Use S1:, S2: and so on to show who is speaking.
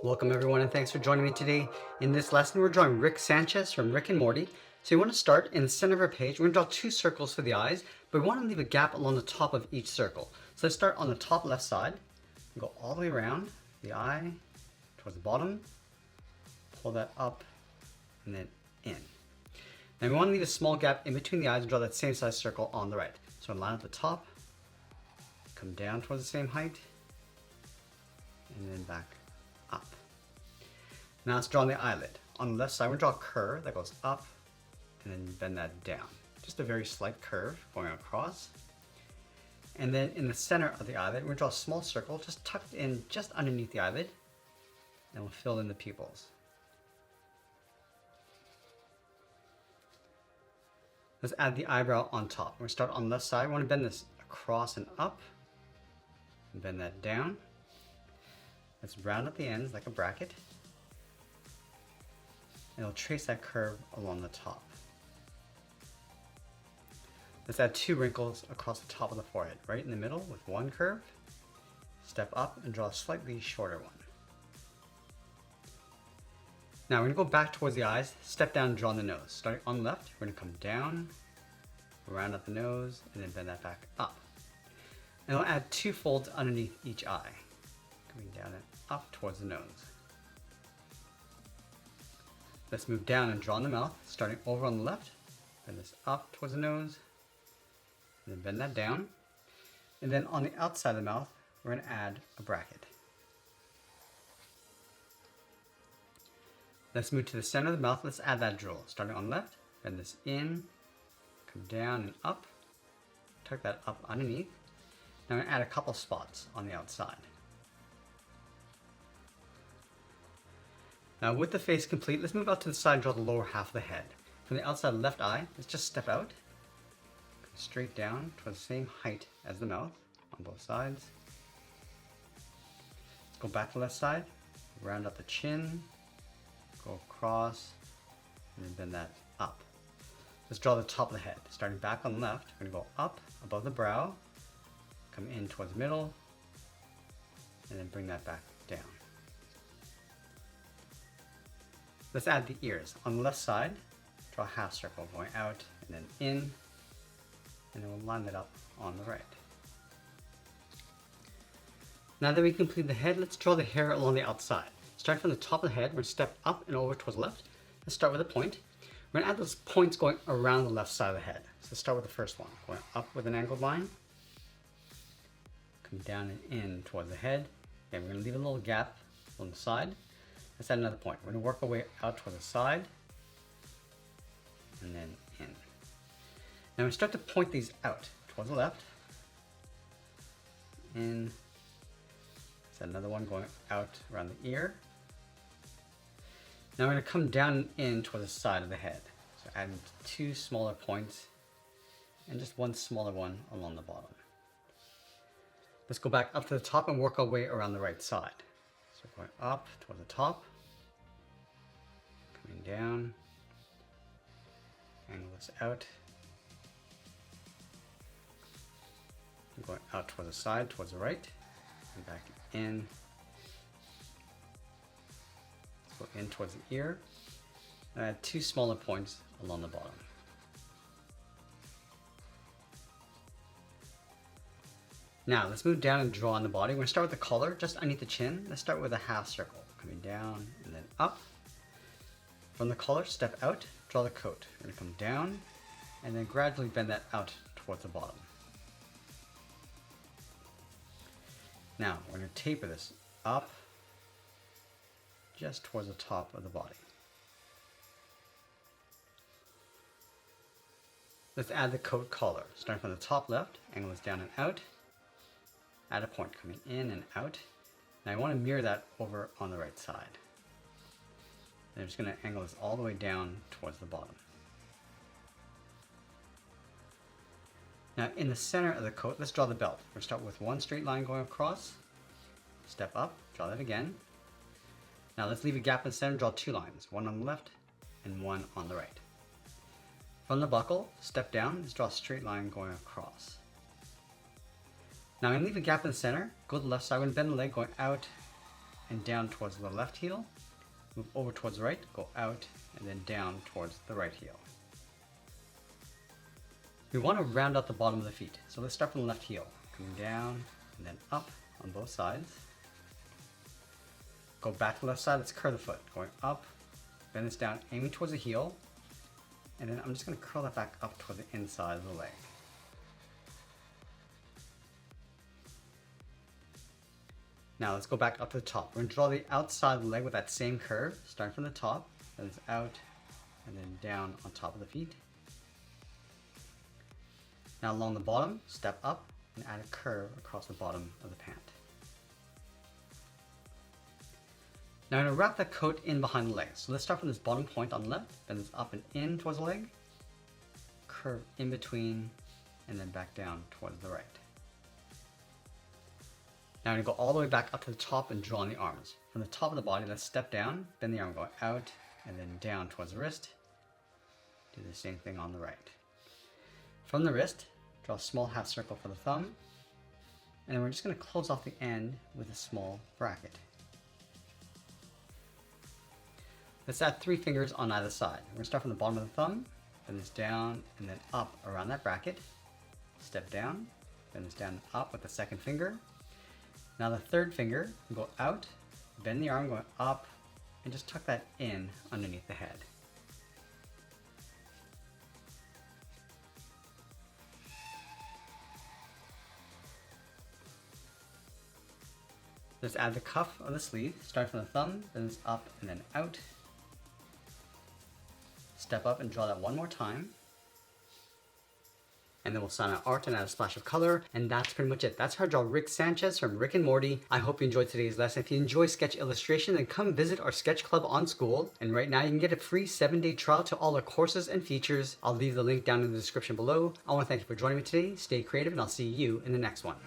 S1: Welcome everyone and thanks for joining me today. In this lesson we're drawing Rick Sanchez from Rick and Morty. So you want to start in the center of our page. We're going to draw two circles for the eyes, but we want to leave a gap along the top of each circle. So let's start on the top left side, go all the way around the eye towards the bottom, pull that up and then in. Now we want to leave a small gap in between the eyes and draw that same size circle on the right. So line at the top, come down towards the same height, and then back up. Now let's draw the eyelid. On the left side, we're going to draw a curve that goes up and then bend that down. Just a very slight curve going across. And then in the center of the eyelid, we're going to draw a small circle just tucked in just underneath the eyelid, and we'll fill in the pupils. Let's add the eyebrow on top. We're going to start on the left side. We want to bend this across and up, and bend that down. Let's round up the ends like a bracket. And we'll trace that curve along the top. Let's add two wrinkles across the top of the forehead, right in the middle with one curve. Step up and draw a slightly shorter one. Now we're going to go back towards the eyes, step down and draw the nose. Starting on the left, we're going to come down, round up the nose, and then bend that back up. And we'll add two folds underneath each eye, coming down and up towards the nose. Let's move down and draw in the mouth, starting over on the left, bend this up towards the nose, and then bend that down. And then on the outside of the mouth, we're going to add a bracket. Let's move to the center of the mouth, let's add that drool. Starting on the left, bend this in, come down and up, tuck that up underneath. Now I'm going to add a couple spots on the outside. Now with the face complete, let's move out to the side and draw the lower half of the head. From the outside left eye, let's just step out, straight down towards the same height as the mouth on both sides. Let's go back to the left side, round up the chin, go across, and then bend that up. Let's draw the top of the head. Starting back on the left, we're going to go up above the brow, come in towards the middle, and then bring that back down. Let's add the ears. On the left side, draw a half circle going out and then in, and then we'll line that up on the right. Now that we complete the head, let's draw the hair along the outside. Starting from the top of the head, we're going to step up and over towards the left. Let's start with a point. We're going to add those points going around the left side of the head. So let's start with the first one. Going up with an angled line, come down and in towards the head. Okay, we're going to leave a little gap on the side. Let's add another point. We're going to work our way out toward the side and then in. Now we start to point these out towards the left. In. Let's add another one going out around the ear. Now we're going to come down in toward the side of the head. So adding two smaller points and just one smaller one along the bottom. Let's go back up to the top and work our way around the right side. So going up toward the top, coming down, angle this out, and going out toward the side, towards the right, and back in. Let's go in towards the ear, and add two smaller points along the bottom. Now let's move down and draw on the body. We're going to start with the collar just underneath the chin. Let's start with a half circle, coming down and then up. From the collar, step out, draw the coat. We're going to come down and then gradually bend that out towards the bottom. Now we're going to taper this up just towards the top of the body. Let's add the coat collar. Starting from the top left, angle this down and out. Add a point coming in and out. Now I want to mirror that over on the right side. And I'm just going to angle this all the way down towards the bottom. Now in the center of the coat, let's draw the belt. We'll start with one straight line going across, step up, draw that again. Now let's leave a gap in the center, draw two lines, one on the left and one on the right. From the buckle, step down, let's draw a straight line going across. Now I'm going to leave a gap in the center, go to the left side, I'm going to bend the leg going out and down towards the left heel. Move over towards the right, go out, and then down towards the right heel. We want to round out the bottom of the feet. So let's start from the left heel. Coming down and then up on both sides. Go back to the left side, let's curl the foot. Going up, bend this down, aiming towards the heel. And then I'm just going to curl that back up toward the inside of the leg. Now let's go back up to the top. We're going to draw the outside of the leg with that same curve, starting from the top, then it's out, and then down on top of the feet. Now along the bottom, step up and add a curve across the bottom of the pant. Now I'm going to wrap the coat in behind the leg. So let's start from this bottom point on the left, bend this up and in towards the leg, curve in between, and then back down towards the right. Now I'm going to go all the way back up to the top and draw on the arms. From the top of the body, let's step down, bend the arm going out, and then down towards the wrist. Do the same thing on the right. From the wrist, draw a small half circle for the thumb, and then we're just going to close off the end with a small bracket. Let's add 3 fingers on either side. We're going to start from the bottom of the thumb, bend this down, and then up around that bracket. Step down, bend this down and up with the second finger. Now the third finger, go out, bend the arm going up, and just tuck that in underneath the head. Let's add the cuff of the sleeve, start from the thumb, then it's up and then out. Step up and draw that one more time. And then we'll sign our art and add a splash of color. And that's pretty much it. That's how I draw Rick Sanchez from Rick and Morty. I hope you enjoyed today's lesson. If you enjoy sketch illustration, then come visit our sketch club on School. And right now you can get a free 7-day trial to all our courses and features. I'll leave the link down in the description below. I want to thank you for joining me today. Stay creative and I'll see you in the next one.